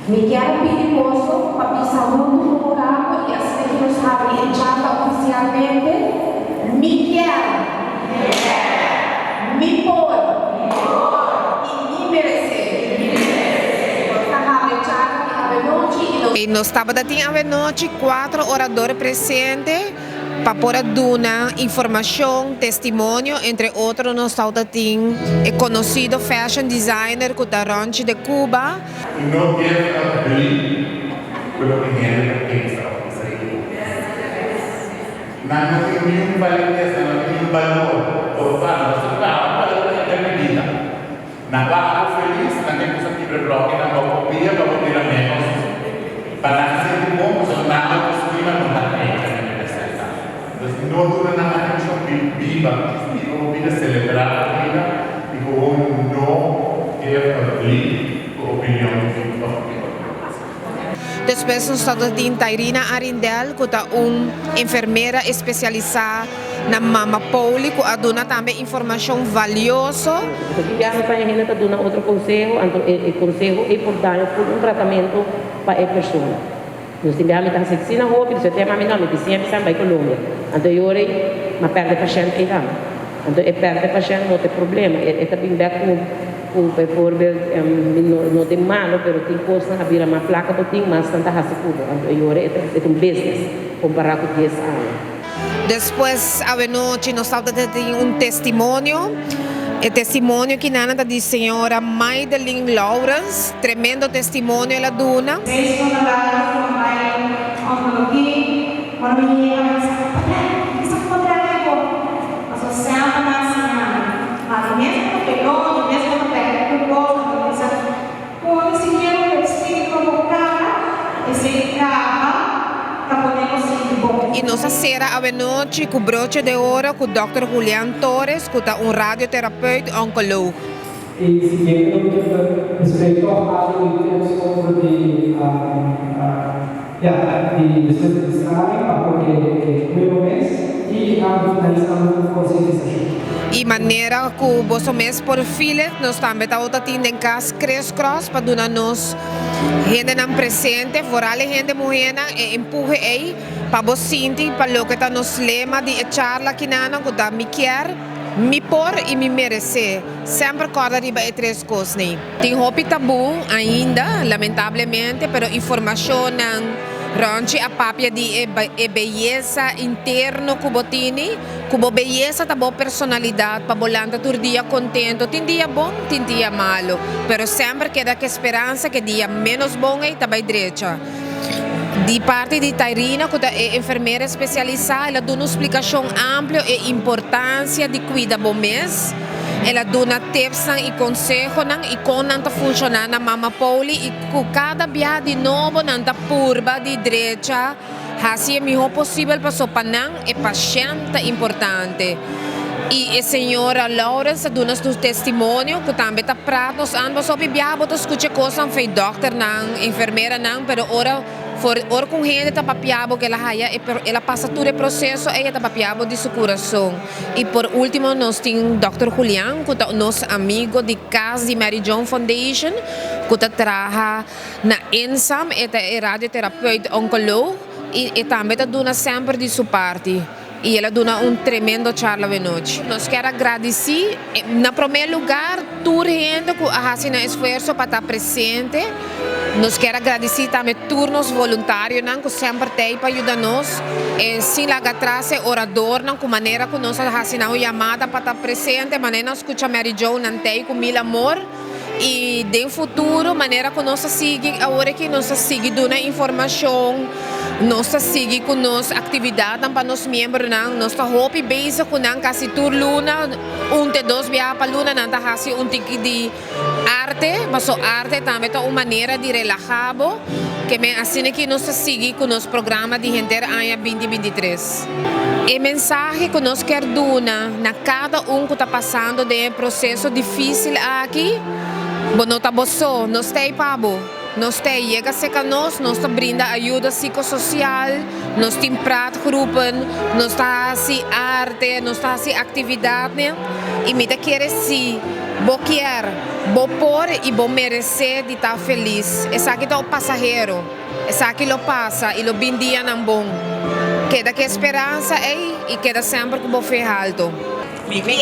Me quero perigoso para pisar muito buraco e assim que nos abre echada oficialmente. Me quero. Me pôr. E me merecer. E no sábado tinha a noite 4 oradores presentes para poder dar informação, testemunho, entre outros no sábado tinha o conhecido fashion designer Cutaronchi de Cuba. No give a belief quello che viene da pensa non è più validezza, non è più valore o farlo, se va a valore di vita na barra feliz, nanti cosa ti blocchi, na copia, dopo dire menos balanza di buon, se nada costruita non la meta nella stessa non dura una mansione viva, non vive celebrare la vita, dico no give a belief opinione di Depois nós temos Tairina Arindel, que é uma enfermeira especializada na mama Pauli, que dá também informação valiosa. Abbiamo para dar outro conselho, o conselho é por dar um tratamento para a pessoa. Nós temos que fazer assim na roupa, se tem uma menor medicina para a Colômbia. Então eu orei, mas perde paciente então. Então perde paciente não tem problema. É também per exemplo, não tem malo, mas tem coisa a vir uma placa para tem mais tanta raça tudo. Então eu orei, é um business comparado com 10 anos. Depois, a noite, nós temos testemunho. O testemunho que nada da senhora Maideline Lawrence, tremendo testemunho ela dona. E nossa será a noite com broche de ouro com o Dr. Julian Torres, que é radioterapeuta oncólogo. E siguiendo respecto a lo que tenemos como de porque nuevo mes y finalizando con concientización. E maneira que você mês por filha, nós também estamos tendo em casa Cres Cross para dar nos gente não presente, fora gente mulher e empurre aí para você sentir para o que está nos lema de charla que não que dá me quer, me por e me merecer. Sempre corda de três coisas nem. Tem roupa tabu ainda, lamentavelmente, pero informação não Ronchi a papia di beleza interno cubotini, cubo beleza ta boa personalidade, pa bolanta tur dia contento, tin dia bom, tin dia malo, pero sempre queda que esperança que dia menos bom e ta vai direita. Di parte di Tairina, que é enfermeira especializada, ela dá uma explicação ampla e importância de cuidar bom mês. Ela dá tips e conselhos e como não funciona na mama Pauli e com cada dia de novo não purba de direita, assim é melhor possível para o panang e paciente importante. E a senhora Lawrence dá nos testemunho que também está prato, nós andamos sobre biabo, nós escutamos coisas foi doctor não, enfermeira não, pero ora com gente está papiabo que ela passa todo o processo e está papiabo de seu coração. E por último nós temos Dr. Julian, que é nosso amigo de casa de Mary John Foundation, que trabalha na ENSAM, é radioterapeuta oncólogo e também está dando sempre de sua parte. E ela dá tremendo charla de noite. Nós queremos agradecer, em primeiro lugar, toda a gente que faz esforço para estar presente. Nós queremos agradecer também turnos voluntários que sempre têm para ajudar-nos. Sem lá atrás, orador, com maneira que nós fazemos uma chamada para estar presente, maneira que escuta Mary Jo, não tem com mil amor. E no futuro, maneira que nós seguimos, agora que nós seguimos dando informação, nós seguimos com nossa atividade para os membros, nossa roupa base com quase toda luna, de 2 dias para luna, não está fazendo tipo de arte, mas a arte também é uma maneira de relaxar, que é assim que nós seguimos com o nosso programa de Render Anha 2023. E mensagem que nós queremos dar na cada que está passando de um processo difícil aqui, não está só, nós temos pabo. Nós chega a nós brinda ajuda psicossocial, nós temos prato grupo, nós fazemos arte, nós fazemos atividade, e me quer se boquear Bo por e bo merecer de estar feliz. Essa aqui é o passageiro. Essa aqui lo passa e lo bindia não bom. Queda que esperança é e queda sempre com o fé alto. Miguel,